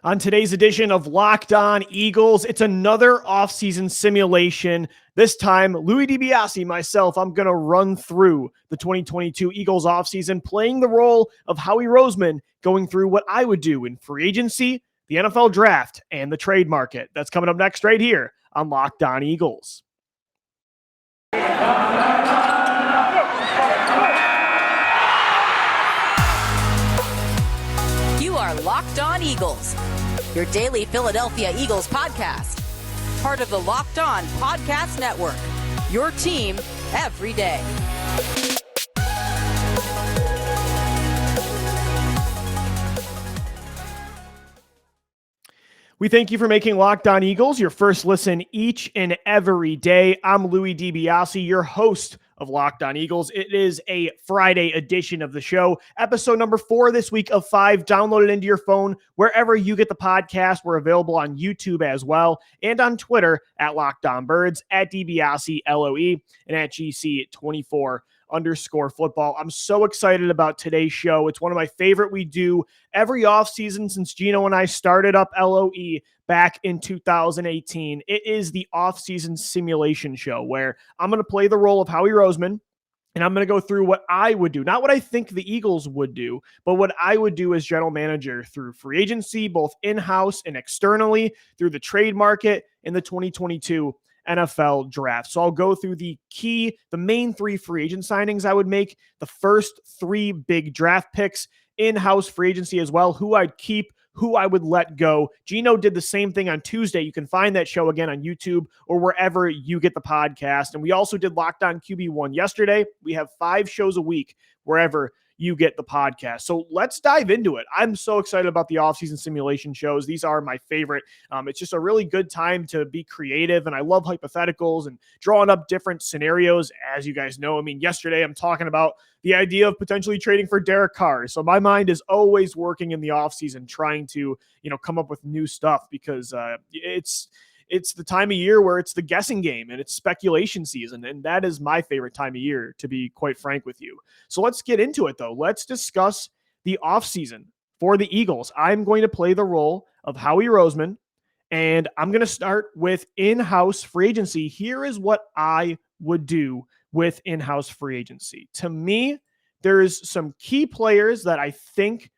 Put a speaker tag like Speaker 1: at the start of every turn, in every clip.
Speaker 1: On today's edition of Locked On Eagles, it's another offseason simulation. This time, Louis DiBiase, myself, I'm going to run through the 2022 Eagles offseason, playing the role of Howie Roseman, going through what I would do in free agency, the NFL draft, and the trade market. That's coming up next right here on Locked On Eagles.
Speaker 2: You are Locked On Eagles, your daily Philadelphia Eagles podcast. Part of the Locked On Podcast Network, your team every day.
Speaker 1: We thank you for making Locked On Eagles your first listen each and every day. I'm Louis DiBiase, your host of Locked On Eagles. It is a Friday edition of the show, episode number 4 this week of 5. Download it into your phone wherever you get the podcast. We're available on YouTube as well and on Twitter at Locked On Birds, at DiBiase LOE, and at GC24_football. I'm so excited about today's show. It's one of my favorite we do every offseason since Gino and I started up LOE back in 2018. It is the offseason simulation show where I'm going to play the role of Howie Roseman, and I'm going to go through what I would do, not what I think the Eagles would do, but what I would do as general manager through free agency, both in-house and externally, through the trade market in the 2022 NFL draft. So I'll go through the main 3 free agent signings I would make, the first 3 big draft picks, in-house free agency as well, who I'd keep, who I would let go. Gino did the same thing on Tuesday. You can find that show again on YouTube or wherever you get the podcast. And we also did Locked On QB1 yesterday. We have 5 shows a week wherever you get the podcast. So let's dive into it. I'm so excited about the offseason simulation shows. These are my favorite. It's just a really good time to be creative, and I love hypotheticals and drawing up different scenarios. As you guys know, I mean, yesterday I'm talking about the idea of potentially trading for Derek Carr. So my mind is always working in the offseason, trying to, come up with new stuff because it's the time of year where it's the guessing game and it's speculation season. And that is my favorite time of year, to be quite frank with you. So let's get into it, though. Let's discuss the offseason for the Eagles. I'm going to play the role of Howie Roseman, and I'm going to start with in-house free agency. Here is what I would do with in-house free agency. To me, there's some key players that I think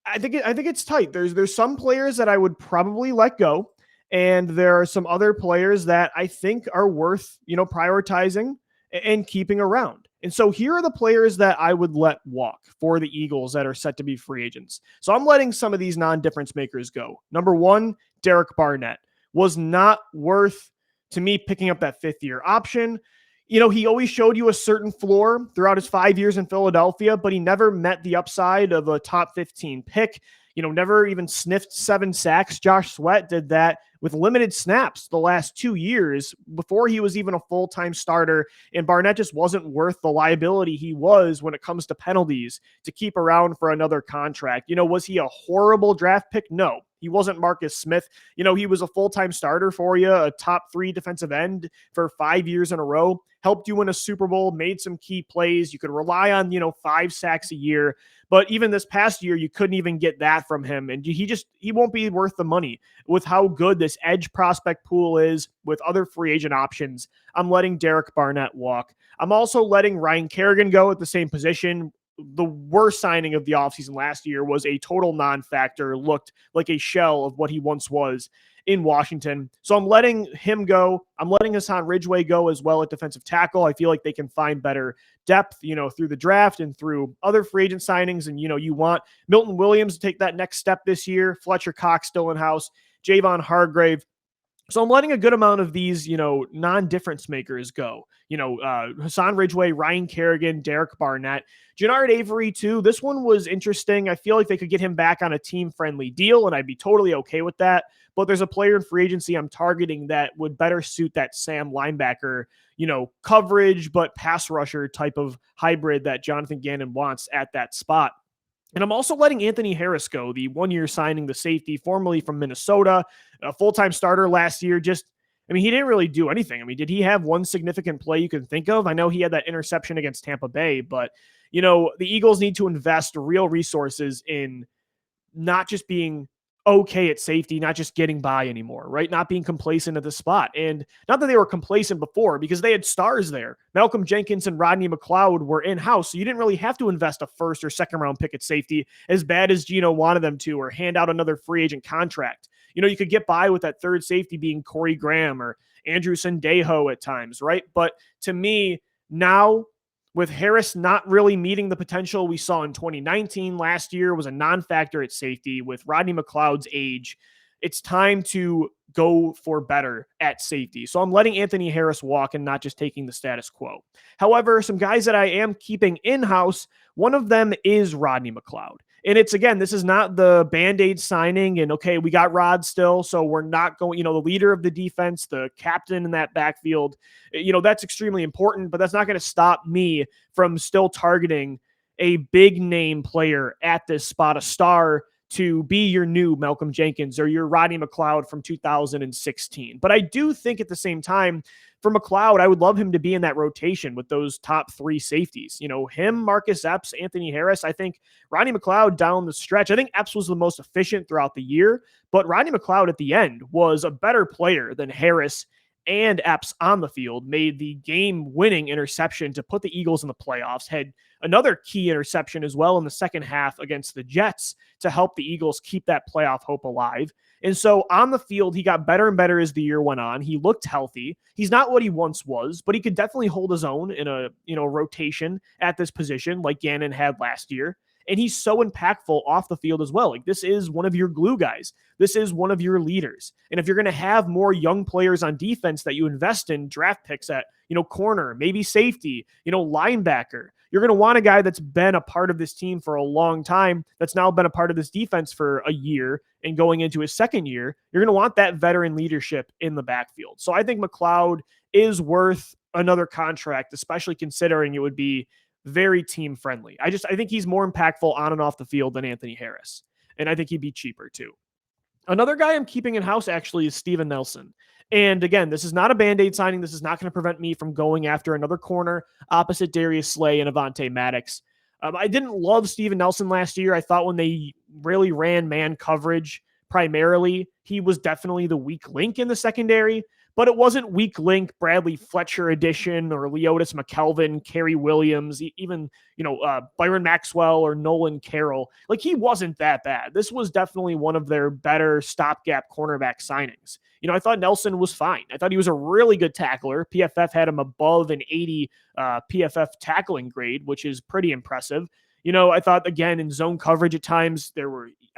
Speaker 1: it's tight. There's some players that I would probably let go, and there are some other players that I think are worth, prioritizing and keeping around. And so here are the players that I would let walk for the Eagles that are set to be free agents. So I'm letting some of these non-difference makers go. Number 1, Derek Barnett was not worth, to me, picking up that 5th-year option. He always showed you a certain floor throughout his 5 years in Philadelphia, but he never met the upside of a top 15 pick, never even sniffed 7 sacks. Josh Sweat did that with limited snaps the last 2 years before he was even a full-time starter, and Barnett just wasn't worth the liability he was when it comes to penalties to keep around for another contract. Was he a horrible draft pick? No. He wasn't Marcus Smith. He was a full-time starter for you, a top 3 defensive end for 5 years in a row, helped you win a Super Bowl, made some key plays. You could rely on, 5 sacks a year. But even this past year, you couldn't even get that from him. And he won't be worth the money with how good this edge prospect pool is with other free agent options. I'm letting Derek Barnett walk. I'm also letting Ryan Kerrigan go at the same position. The worst signing of the offseason last year was a total non-factor, looked like a shell of what he once was in Washington. So I'm letting him go. I'm letting Hassan Ridgeway go as well at defensive tackle. I feel like they can find better depth, through the draft and through other free agent signings. And, you want Milton Williams to take that next step this year. Fletcher Cox still in house. Javon Hargrave. So I'm letting a good amount of these, non-difference makers go. Hassan Ridgeway, Ryan Kerrigan, Derek Barnett, Jannard Avery too. This one was interesting. I feel like they could get him back on a team-friendly deal, and I'd be totally okay with that. But there's a player in free agency I'm targeting that would better suit that Sam linebacker, coverage, but pass rusher type of hybrid that Jonathan Gannon wants at that spot. And I'm also letting Anthony Harris go, the 1-year signing, the safety, formerly from Minnesota, a full-time starter last year. He didn't really do anything. Did he have one significant play you can think of? I know he had that interception against Tampa Bay, but, the Eagles need to invest real resources in not just being okay at safety, not just getting by anymore, right? Not being complacent at the spot. And not that they were complacent before, because they had stars there. Malcolm Jenkins and Rodney Macleod were in-house, so you didn't really have to invest a first or second round pick at safety as bad as Gino wanted them to, or hand out another free agent contract. You could get by with that third safety being Corey Graham or Andrew Sendejo at times, right? But to me, now, with Harris not really meeting the potential we saw in 2019, last year was a non-factor at safety. With Rodney Macleod's age, it's time to go for better at safety. So I'm letting Anthony Harris walk and not just taking the status quo. However, some guys that I am keeping in-house, one of them is Rodney Macleod. And it's, again, this is not the Band-Aid signing and, okay, we got Rod still, so we're not going, the leader of the defense, the captain in that backfield, that's extremely important, but that's not going to stop me from still targeting a big name player at this spot, a star, to be your new Malcolm Jenkins or your Rodney Macleod from 2016. But I do think at the same time, for Macleod, I would love him to be in that rotation with those top three safeties. Him, Marcus Epps, Anthony Harris. I think Rodney Macleod down the stretch, I think Epps was the most efficient throughout the year, but Rodney Macleod at the end was a better player than Harris and Epps on the field, made the game-winning interception to put the Eagles in the playoffs, had another key interception as well in the second half against the Jets to help the Eagles keep that playoff hope alive. And so on the field, he got better and better as the year went on. He looked healthy. He's not what he once was, but he could definitely hold his own in a rotation at this position like Gannon had last year. And he's so impactful off the field as well. Like, this is one of your glue guys. This is one of your leaders. And if you're going to have more young players on defense that you invest in draft picks at, corner, maybe safety, linebacker, you're going to want a guy that's been a part of this team for a long time, that's now been a part of this defense for a year and going into his second year. You're going to want that veteran leadership in the backfield. So I think Macleod is worth another contract, especially considering it would be very team friendly. I think he's more impactful on and off the field than Anthony Harris. And I think he'd be cheaper too. Another guy I'm keeping in house actually is Steven Nelson. And again, this is not a Band-Aid signing. This is not going to prevent me from going after another corner opposite Darius Slay and Avonte Maddox. I didn't love Steven Nelson last year. I thought when they really ran man coverage primarily, he was definitely the weak link in the secondary. But it wasn't weak link Bradley Fletcher edition or Leotis McKelvin, Kerry Williams, even, Byron Maxwell or Nolan Carroll. Like, he wasn't that bad. This was definitely one of their better stopgap cornerback signings. I thought Nelson was fine. I thought he was a really good tackler. PFF had him above an 80 PFF tackling grade, which is pretty impressive. I thought, again, in zone coverage at times,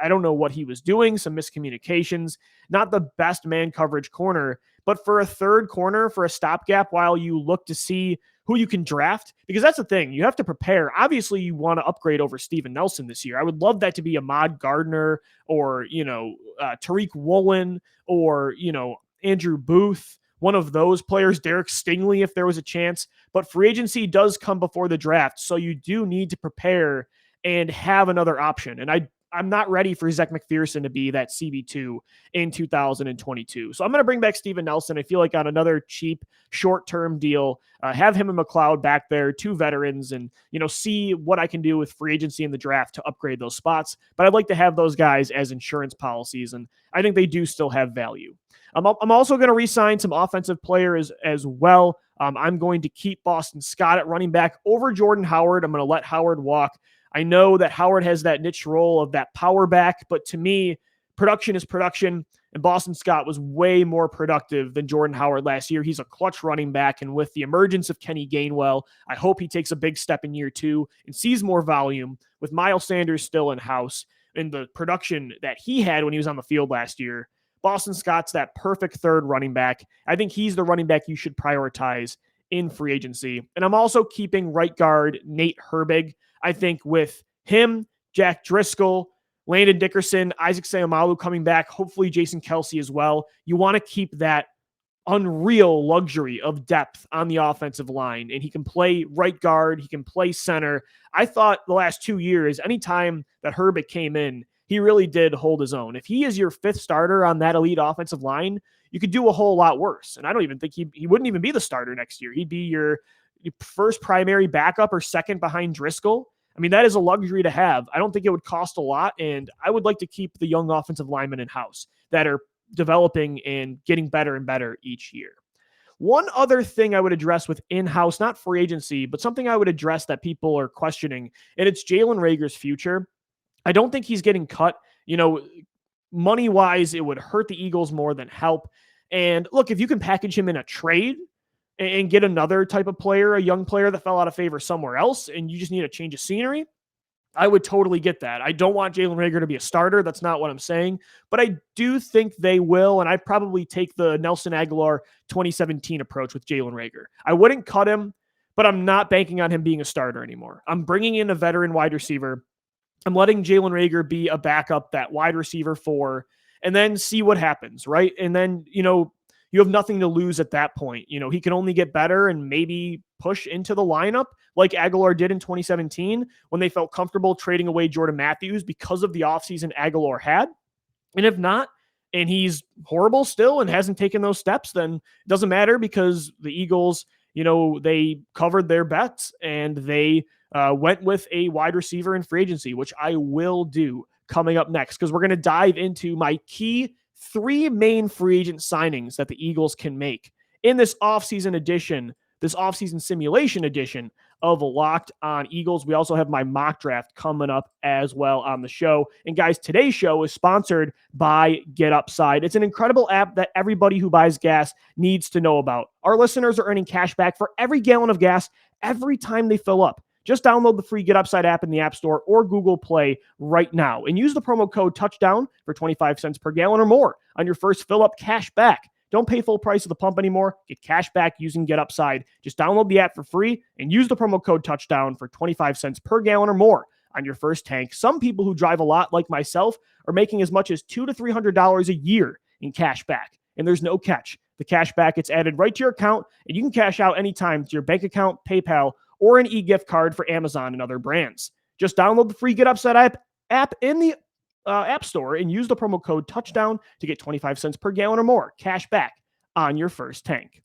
Speaker 1: I don't know what he was doing, some miscommunications, not the best man coverage corner, but for a third corner, for a stopgap while you look to see who you can draft, because that's the thing, you have to prepare. Obviously, you want to upgrade over Steven Nelson this year. I would love that to be Ahmad Gardner or, Tariq Woolen or, Andrew Booth, one of those players, Derek Stingley, if there was a chance. But free agency does come before the draft, so you do need to prepare and have another option. And I'm not ready for Zach McPherson to be that CB2 in 2022. So I'm going to bring back Steven Nelson. I feel like on another cheap short-term deal, have him and Macleod back there, two veterans, and, see what I can do with free agency in the draft to upgrade those spots. But I'd like to have those guys as insurance policies, and I think they do still have value. I'm also going to re-sign some offensive players as well. I'm going to keep Boston Scott at running back over Jordan Howard. I'm going to let Howard walk. I know that Howard has that niche role of that power back, but to me, production is production, and Boston Scott was way more productive than Jordan Howard last year. He's a clutch running back, and with the emergence of Kenny Gainwell, I hope he takes a big step in year two and sees more volume with Miles Sanders still in-house and the production that he had when he was on the field last year. Boston Scott's that perfect third running back. I think he's the running back you should prioritize in free agency. And I'm also keeping right guard Nate Herbig. I think with him, Jack Driscoll, Landon Dickerson, Isaac Seumalo coming back, hopefully Jason Kelce as well, you want to keep that unreal luxury of depth on the offensive line. And he can play right guard. He can play center. I thought the last 2 years, anytime that Herbig came in, he really did hold his own. If he is your fifth starter on that elite offensive line, you could do a whole lot worse. And I don't even think he wouldn't even be the starter next year. He'd be your first primary backup or second behind Driscoll. I mean, that is a luxury to have. I don't think it would cost a lot, and I would like to keep the young offensive linemen in-house that are developing and getting better and better each year. One other thing I would address with in-house, not free agency, but something I would address that people are questioning, and it's Jalen Reagor's future. I don't think he's getting cut. Money-wise, it would hurt the Eagles more than help. And look, if you can package him in a trade and get another type of player, a young player that fell out of favor somewhere else, and you just need a change of scenery, I would totally get that. I don't want Jalen Reagor to be a starter. That's not what I'm saying. But I do think they will, and I'd probably take the Nelson Aguilar 2017 approach with Jalen Reagor. I wouldn't cut him, but I'm not banking on him being a starter anymore. I'm bringing in a veteran wide receiver. I'm letting Jalen Reagor be a backup, that wide receiver 4, and then see what happens, right? And then, you have nothing to lose at that point. He can only get better and maybe push into the lineup like Aguilar did in 2017 when they felt comfortable trading away Jordan Matthews because of the offseason Aguilar had. And if not, and he's horrible still and hasn't taken those steps, then it doesn't matter because the Eagles, they covered their bets and they went with a wide receiver in free agency, which I will do coming up next because we're going to dive into my key 3 main free agent signings that the Eagles can make in this offseason edition, this offseason simulation edition of Locked On Eagles. We also have my mock draft coming up as well on the show. And guys, today's show is sponsored by Get Upside. It's an incredible app that everybody who buys gas needs to know about. Our listeners are earning cash back for every gallon of gas every time they fill up. Just download the free Get Upside app in the App Store or Google Play right now and use the promo code TOUCHDOWN for 25 cents per gallon or more on your first fill up. Cash back. Don't pay full price at the pump anymore. Get cash back using Get Upside. Just download the app for free and use the promo code TOUCHDOWN for 25 cents per gallon or more on your first tank. Some people who drive a lot, like myself, are making as much as $200 to $300 a year in cash back. And there's no catch. The cash back gets added right to your account, and you can cash out anytime to your bank account, PayPal, or an e-gift card for Amazon and other brands. Just download the free Get Upside app in the App Store and use the promo code TOUCHDOWN to get 25 cents per gallon or more cash back on your first tank.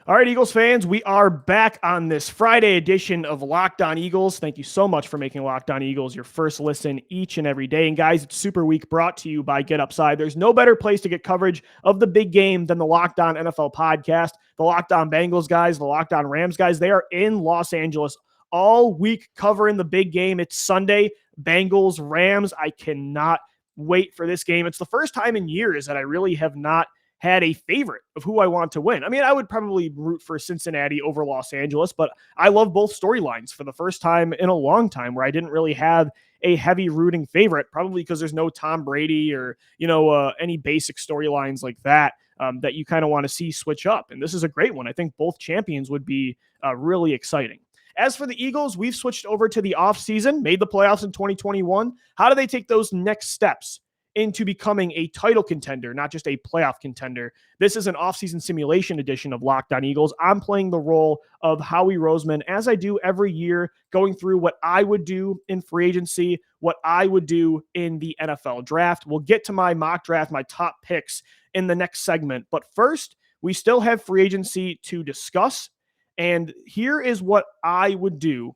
Speaker 1: All right, Eagles fans, we are back on this Friday edition of Locked On Eagles. Thank you so much for making Locked On Eagles your first listen each and every day. And guys, it's Super Week brought to you by Get Upside. There's no better place to get coverage of the big game than the Locked On NFL podcast. The Locked On Bengals guys, the Locked On Rams guys, they are in Los Angeles all week covering the big game. It's Sunday, Bengals, Rams. I cannot wait for this game. It's the first time in years that I really have not had a favorite of who I want to win. I mean, I would probably root for Cincinnati over Los Angeles, but I love both storylines for the first time in a long time where I didn't really have a heavy rooting favorite, probably because there's no Tom Brady or, any basic storylines like that that you kind of want to see switch up. And this is a great one. I think both champions would be really exciting. As for the Eagles, we've switched over to the offseason, made the playoffs in 2021. How do they take those next steps into becoming a title contender, not just a playoff contender? This is an offseason simulation edition of Locked On Eagles. I'm playing the role of Howie Roseman, as I do every year, going through what I would do in free agency, what I would do in the NFL draft. We'll get to my mock draft, my top picks in the next segment. But first, we still have free agency to discuss. And here is what I would do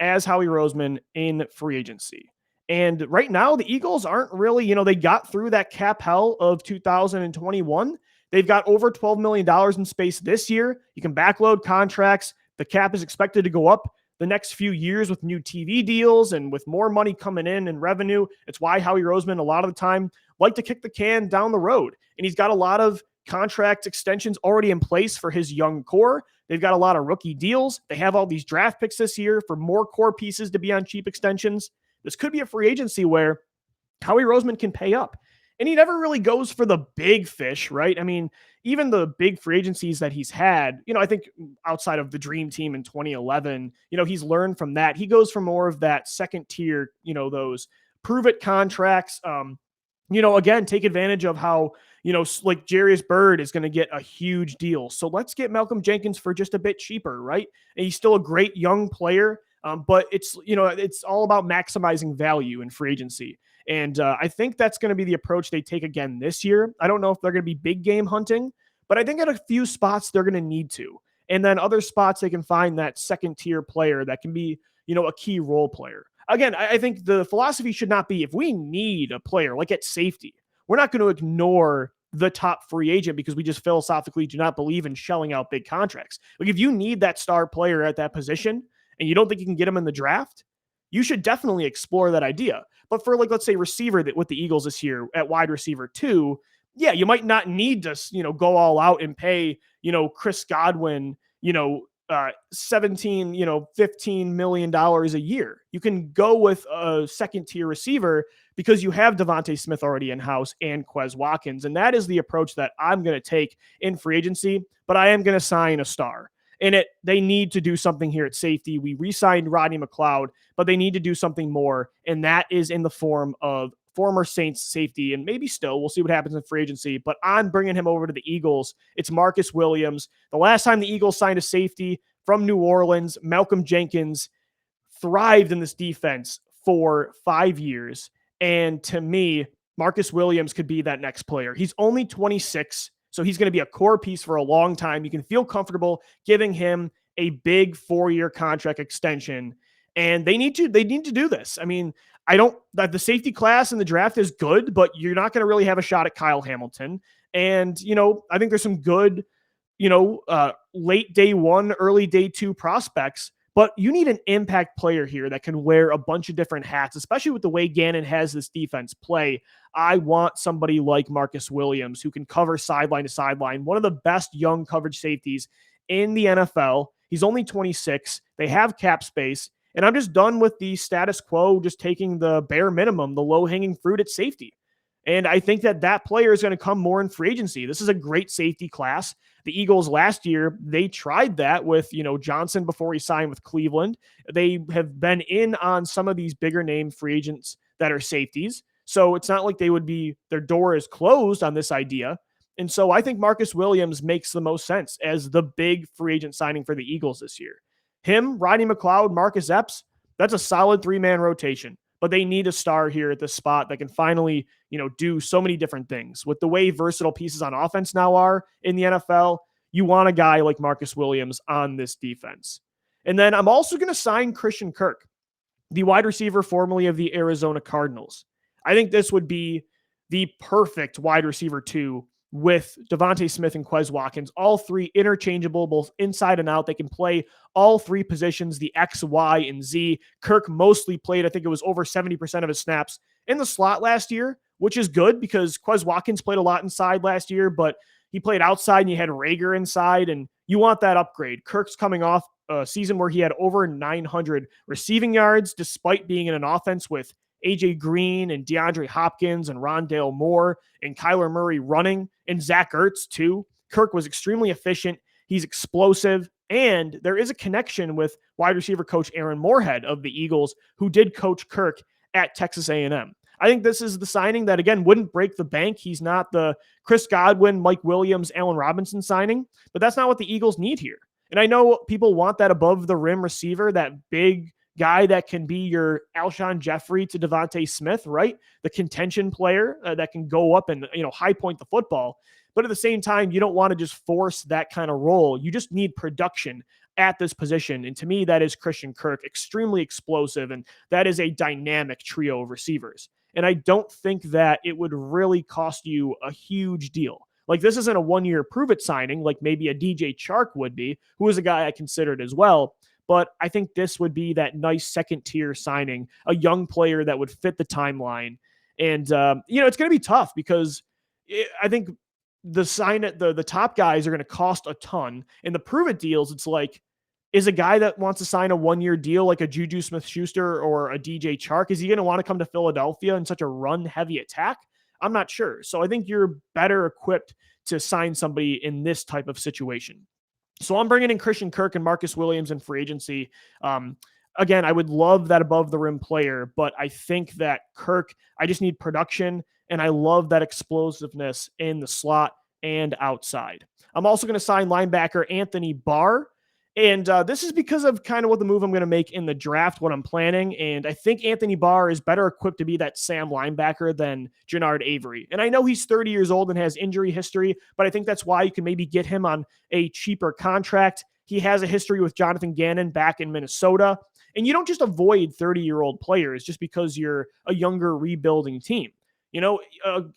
Speaker 1: as Howie Roseman in free agency. And right now, the Eagles aren't really, they got through that cap hell of 2021. They've got over $12 million in space this year. You can backload contracts. The cap is expected to go up the next few years with new TV deals and with more money coming in and revenue. It's why Howie Roseman, a lot of the time, like to kick the can down the road. And he's got a lot of contract extensions already in place for his young core. They've got a lot of rookie deals. They have all these draft picks this year for more core pieces to be on cheap extensions. This could be a free agency where Howie Roseman can pay up. And he never really goes for the big fish, right? I mean, even the big free agencies that he's had, I think outside of the Dream Team in 2011, he's learned from that. He goes for more of that second tier, those prove it contracts. Again, take advantage of how, like Jarius Byrd is going to get a huge deal. So let's get Malcolm Jenkins for just a bit cheaper, right? And he's still a great young player. But it's all about maximizing value in free agency. And I think that's going to be the approach they take again this year. I don't know if they're going to be big game hunting, but I think at a few spots they're going to need to. And then other spots, they can find that second tier player that can be, a key role player. Again, I think the philosophy should not be if we need a player like at safety, we're not going to ignore the top free agent because we just philosophically do not believe in shelling out big contracts. Like if you need that star player at that position and you don't think you can get him in the draft, you should definitely explore that idea. But for let's say receiver that with the Eagles this year at wide receiver 2, yeah, you might not need to, go all out and pay, Chris Godwin, 17, $15 million a year. You can go with a second tier receiver because you have Devontae Smith already in house and Quez Watkins. And that is the approach that I'm going to take in free agency, but I am going to sign a star. And they need to do something here at safety. We re-signed Rodney Macleod, but they need to do something more. And that is in the form of former Saints safety, and maybe still, we'll see what happens in free agency, but I'm bringing him over to the Eagles. It's Marcus Williams. The last time the Eagles signed a safety from New Orleans, Malcolm Jenkins thrived in this defense for 5 years. And to me, Marcus Williams could be that next player. He's only 26, so he's going to be a core piece for a long time. You can feel comfortable giving him a big 4-year contract extension. And they need to do this. I mean, the safety class in the draft is good, but you're not going to really have a shot at Kyle Hamilton. And, I think there's some good, late day 1, early day 2 prospects, but you need an impact player here that can wear a bunch of different hats, especially with the way Gannon has this defense play. I want somebody like Marcus Williams who can cover sideline to sideline, one of the best young coverage safeties in the NFL. He's only 26. They have cap space. And I'm just done with the status quo, just taking the bare minimum, the low-hanging fruit at safety. And I think that player is going to come more in free agency. This is a great safety class. The Eagles last year, they tried that with, Johnson before he signed with Cleveland. They have been in on some of these bigger name free agents that are safeties. So it's not like their door is closed on this idea. And so I think Marcus Williams makes the most sense as the big free agent signing for the Eagles this year. Him, Rodney Macleod, Marcus Epps, that's a solid 3-man rotation. But they need a star here at this spot that can finally, do so many different things. With the way versatile pieces on offense now are in the NFL, you want a guy like Marcus Williams on this defense. And then I'm also going to sign Christian Kirk, the wide receiver formerly of the Arizona Cardinals. I think this would be the perfect wide receiver 2 with Devontae Smith and Quez Watkins, all 3 interchangeable, both inside and out. They can play all 3 positions, the X, Y, and Z. Kirk mostly played, I think it was over 70% of his snaps in the slot last year, which is good because Quez Watkins played a lot inside last year, but he played outside and you had Rager inside, and you want that upgrade. Kirk's coming off a season where he had over 900 receiving yards, despite being in an offense with AJ Green and DeAndre Hopkins and Rondale Moore and Kyler Murray running, and Zach Ertz too. Kirk was extremely efficient. He's explosive. And there is a connection with wide receiver coach Aaron Moorhead of the Eagles, who did coach Kirk at Texas A&M. I think this is the signing that, again, wouldn't break the bank. He's not the Chris Godwin, Mike Williams, Allen Robinson signing, but that's not what the Eagles need here. And I know people want that above the rim receiver, that big guy that can be your Alshon Jeffrey to Devontae Smith, right? The contention player that can go up and, high point the football. But at the same time, you don't want to just force that kind of role. You just need production at this position. And to me, that is Christian Kirk, extremely explosive. And that is a dynamic trio of receivers. And I don't think that it would really cost you a huge deal. Like, this isn't a 1-year prove-it signing like maybe a DJ Chark would be, who is a guy I considered as well. But I think this would be that nice second-tier signing, a young player that would fit the timeline. And, it's going to be tough because I think the top guys are going to cost a ton. And the prove-it deals, it's like, is a guy that wants to sign a 1-year deal like a Juju Smith-Schuster or a DJ Chark, is he going to want to come to Philadelphia in such a run-heavy attack? I'm not sure. So I think you're better equipped to sign somebody in this type of situation. So I'm bringing in Christian Kirk and Marcus Williams in free agency. Again, I would love that above the rim player, but I think that Kirk, I just need production, and I love that explosiveness in the slot and outside. I'm also going to sign linebacker Anthony Barr. And this is because of kind of what the move I'm going to make in the draft, what I'm planning. And I think Anthony Barr is better equipped to be that Sam linebacker than Jannard Avery. And I know he's 30 years old and has injury history, but I think that's why you can maybe get him on a cheaper contract. He has a history with Jonathan Gannon back in Minnesota. And you don't just avoid 30-year-old players just because you're a younger rebuilding team.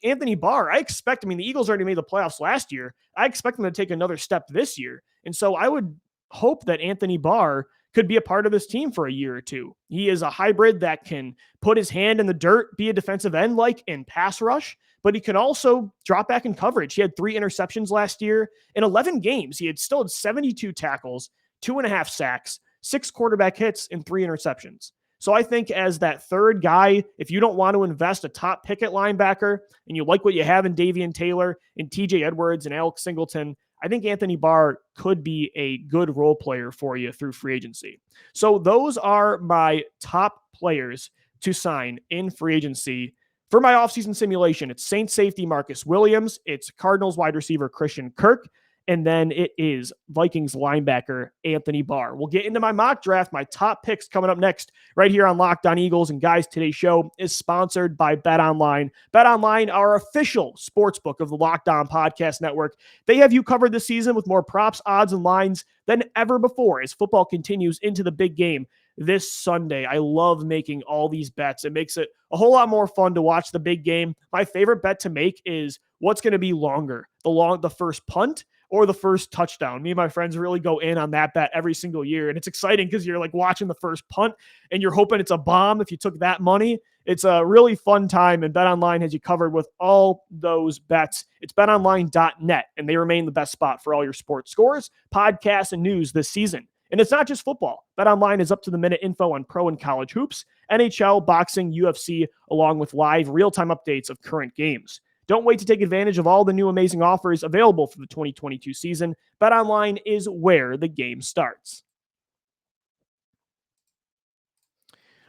Speaker 1: Anthony Barr, the Eagles already made the playoffs last year. I expect them to take another step this year. And so I would hope that Anthony Barr could be a part of this team for a year or two. He is a hybrid that can put his hand in the dirt, be a defensive end like in pass rush, but he can also drop back in coverage. He had 3 interceptions last year. In 11 games, he still had 72 tackles, 2.5 sacks, 6 quarterback hits, and 3 interceptions. So I think as that third guy, if you don't want to invest a top pick at linebacker and you like what you have in Davian Taylor and TJ Edwards and Alex Singleton, I think Anthony Barr could be a good role player for you through free agency. So those are my top players to sign in free agency. For my offseason simulation, it's Saints safety Marcus Williams, it's Cardinals wide receiver Christian Kirk, and then it is Vikings linebacker Anthony Barr. We'll get into my mock draft, my top picks coming up next right here on Locked On Eagles. And guys, today's show is sponsored by BetOnline. BetOnline, our official sportsbook of the Locked On Podcast Network. They have you covered this season with more props, odds, and lines than ever before as football continues into the big game this Sunday. I love making all these bets. It makes it a whole lot more fun to watch the big game. My favorite bet to make is what's going to be longer, the first punt or the first touchdown. Me and my friends really go in on that bet every single year. And it's exciting because you're like watching the first punt and you're hoping it's a bomb if you took that money. It's a really fun time, and BetOnline has you covered with all those bets. It's betonline.net, and they remain the best spot for all your sports scores, podcasts, and news this season. And it's not just football. BetOnline is up-to-the-minute info on pro and college hoops, NHL, boxing, UFC, along with live real-time updates of current games. Don't wait to take advantage of all the new amazing offers available for the 2022 season. BetOnline is where the game starts.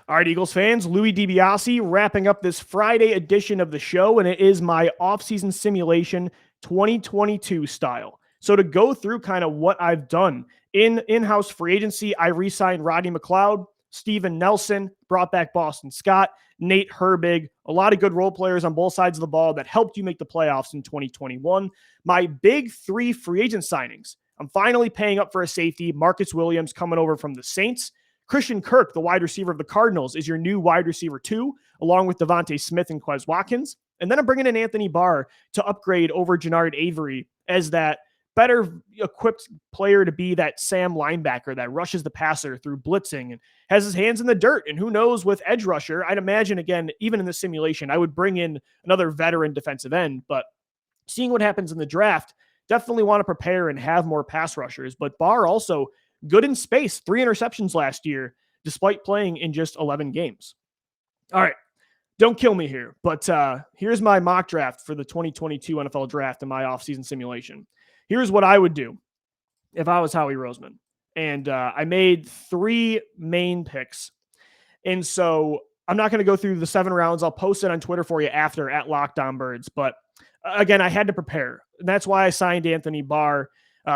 Speaker 1: All right, Eagles fans, Louis DiBiase wrapping up this Friday edition of the show, and it is my offseason simulation 2022 style. So to go through kind of what I've done in-house free agency, I re-signed Rodney Macleod, Steven Nelson, brought back Boston Scott, Nate Herbig, a lot of good role players on both sides of the ball that helped you make the playoffs in 2021. My big 3 free agent signings. I'm finally paying up for a safety. Marcus Williams coming over from the Saints. Christian Kirk, the wide receiver of the Cardinals, is your new wide receiver 2, along with Devontae Smith and Quez Watkins. And then I'm bringing in Anthony Barr to upgrade over Jannard Avery as that better equipped player to be that Sam linebacker that rushes the passer through blitzing and has his hands in the dirt. And who knows with edge rusher, I'd imagine, again, even in the simulation, I would bring in another veteran defensive end, but seeing what happens in the draft, definitely want to prepare and have more pass rushers. But Barr also good in space, 3 interceptions last year, despite playing in just 11 games. All right. Don't kill me here, but here's my mock draft for the 2022 NFL draft and my offseason simulation. Here's what I would do if I was Howie Roseman. And I made 3 main picks. And so I'm not going to go through the 7 rounds. I'll post it on Twitter for you after at Locked On Birds. But again, I had to prepare. And that's why I signed Anthony Barr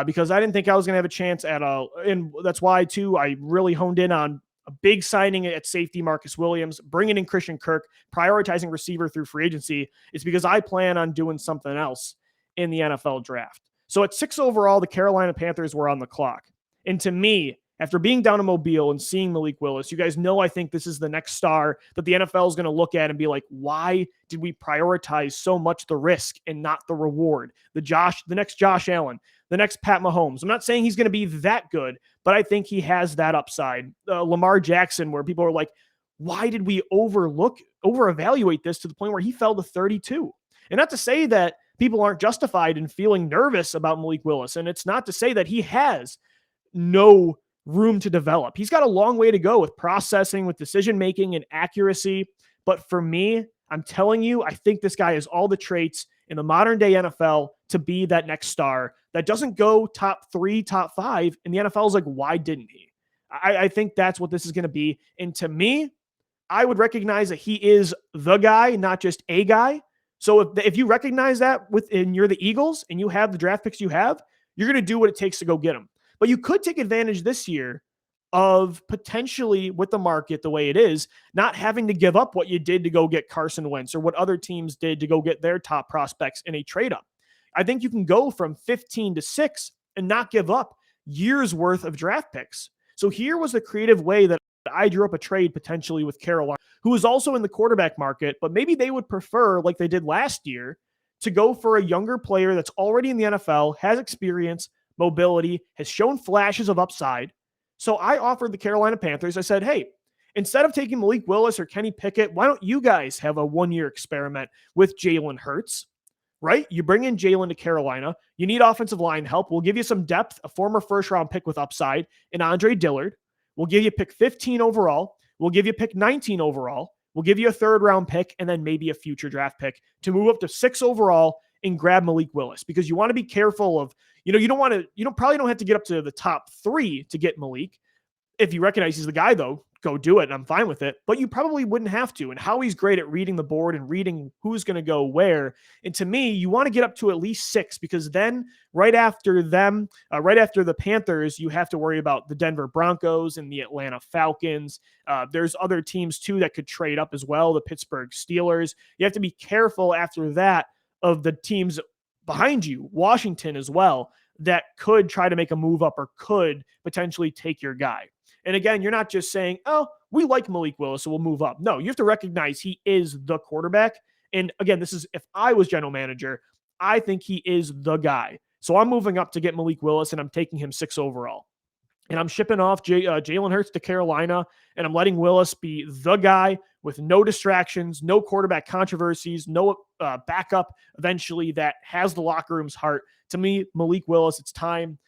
Speaker 1: because I didn't think I was going to have a chance at all. And that's why, too, I really honed in on a big signing at safety, Marcus Williams, bringing in Christian Kirk, prioritizing receiver through free agency. It's because I plan on doing something else in the NFL draft. So at 6 overall, the Carolina Panthers were on the clock. And to me, after being down in Mobile and seeing Malik Willis, you guys know I think this is the next star that the NFL is going to look at and be like, why did we prioritize so much the risk and not the reward? The next Josh Allen, the next Pat Mahomes. I'm not saying he's going to be that good, but I think he has that upside. Lamar Jackson, where people are like, why did we over-evaluate this to the point where he fell to 32? And not to say that people aren't justified in feeling nervous about Malik Willis. And it's not to say that he has no room to develop. He's got a long way to go with processing, with decision-making and accuracy. But for me, I'm telling you, I think this guy has all the traits in the modern day NFL to be that next star that doesn't go top 3, top 5. And the NFL is like, why didn't he? I think that's what this is going to be. And to me, I would recognize that he is the guy, not just a guy. So if you recognize that and you're the Eagles and you have the draft picks you have, you're going to do what it takes to go get him. But you could take advantage this year of potentially, with the market the way it is, not having to give up what you did to go get Carson Wentz or what other teams did to go get their top prospects in a trade up. I think you can go from 15 to 6 and not give up years worth of draft picks. So here was a creative way that I drew up a trade potentially with Carolina, who is also in the quarterback market, but maybe they would prefer, like they did last year, to go for a younger player that's already in the NFL, has experience, mobility, has shown flashes of upside. So I offered the Carolina Panthers, I said, hey, instead of taking Malik Willis or Kenny Pickett, why don't you guys have a 1-year experiment with Jalen Hurts? Right? You bring in Jalen to Carolina. You need offensive line help. We'll give you some depth, a former first-round pick with upside, and Andre Dillard. We'll give you pick 15 overall. We'll give you pick 19 overall. We'll give you a third-round pick and then maybe a future draft pick to move up to 6 overall and grab Malik Willis, because you want to be careful of, you probably don't have to get up to the top 3 to get Malik. If you recognize he's the guy, though, go do it, and I'm fine with it. But you probably wouldn't have to. And Howie's great at reading the board and reading who's going to go where. And to me, you want to get up to at least 6, because then right after the Panthers, you have to worry about the Denver Broncos and the Atlanta Falcons. There's other teams, too, that could trade up as well, the Pittsburgh Steelers. You have to be careful after that of the teams behind you, Washington as well, that could try to make a move up or could potentially take your guy. And again, you're not just saying, oh, we like Malik Willis, so we'll move up. No, you have to recognize he is the quarterback. And again, this is, if I was general manager, I think he is the guy. So I'm moving up to get Malik Willis, and I'm taking him 6 overall. And I'm shipping off Jalen Hurts to Carolina, and I'm letting Willis be the guy with no distractions, no quarterback controversies, no backup eventually that has the locker room's heart. To me, Malik Willis, it's time.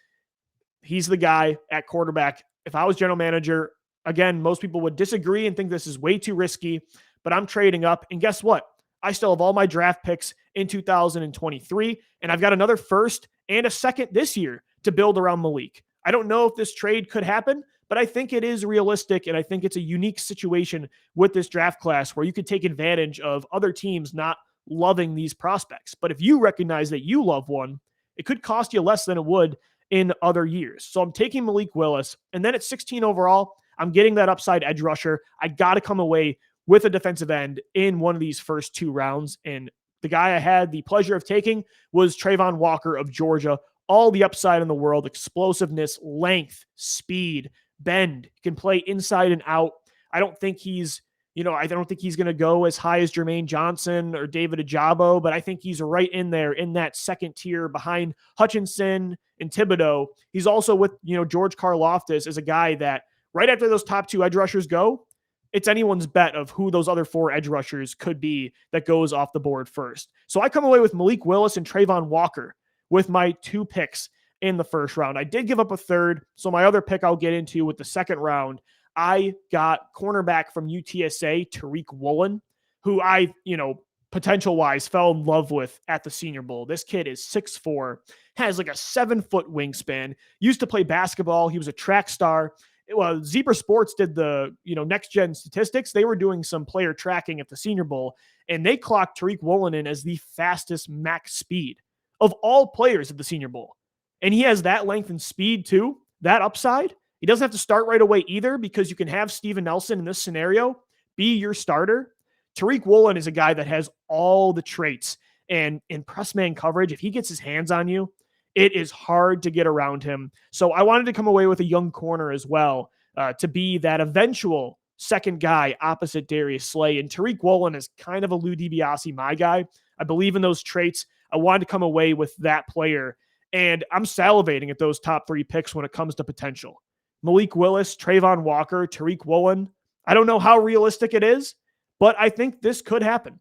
Speaker 1: He's the guy at quarterback. If I was general manager, again, most people would disagree and think this is way too risky, but I'm trading up. And guess what? I still have all my draft picks in 2023, and I've got another first and a second this year to build around Malik. I don't know if this trade could happen, but I think it is realistic, and I think it's a unique situation with this draft class where you could take advantage of other teams not loving these prospects. But if you recognize that you love one, it could cost you less than it would in other years. So I'm taking Malik Willis, and then at 16 overall, I'm getting that upside edge rusher. I got to come away with a defensive end in one of these first 2 rounds. And the guy I had the pleasure of taking was Trayvon Walker of Georgia. All the upside in the world, explosiveness, length, speed, bend, can play inside and out. I don't think he's going to go as high as Jermaine Johnson or David Ajabo, but I think he's right in there in that second tier behind Hutchinson and Thibodeau. He's also with, George Karlaftis as a guy that right after those top 2 edge rushers go, it's anyone's bet of who those other 4 edge rushers could be that goes off the board first. So I come away with Malik Willis and Trayvon Walker with my 2 picks in the first round. I did give up a third, so my other pick I'll get into with the second round. I got cornerback from UTSA, Tariq Woolen, who I, potential-wise fell in love with at the Senior Bowl. This kid is 6'4", has like a 7-foot wingspan, used to play basketball. He was a track star. Well, Zebra Sports did the, next-gen statistics. They were doing some player tracking at the Senior Bowl, and they clocked Tariq Woolen in as the fastest max speed of all players at the Senior Bowl. And he has that length and speed, too, that upside. He doesn't have to start right away either, because you can have Steven Nelson in this scenario be your starter. Tariq Woolen is a guy that has all the traits, and in press man coverage, if he gets his hands on you, it is hard to get around him. So I wanted to come away with a young corner as well to be that eventual second guy opposite Darius Slay. And Tariq Woolen is kind of a Lou DiBiase, my guy. I believe in those traits. I wanted to come away with that player, and I'm salivating at those top 3 picks when it comes to potential. Malik Willis, Trayvon Walker, Tariq Woolen. I don't know how realistic it is, but I think this could happen.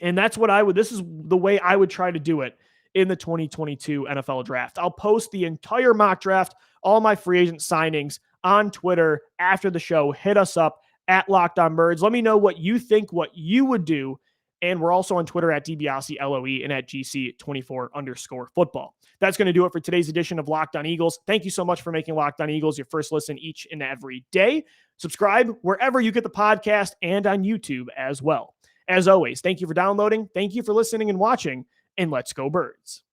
Speaker 1: And that's what this is the way I would try to do it in the 2022 NFL draft. I'll post the entire mock draft, all my free agent signings on Twitter after the show. Hit us up at Locked On Birds. Let me know what you think, what you would do. And we're also on Twitter at DiBiase LOE and at GC24_football. That's going to do it for today's edition of Locked On Eagles. Thank you so much for making Locked On Eagles your first listen each and every day. Subscribe wherever you get the podcast and on YouTube as well. As always, thank you for downloading. Thank you for listening and watching, and let's go Birds.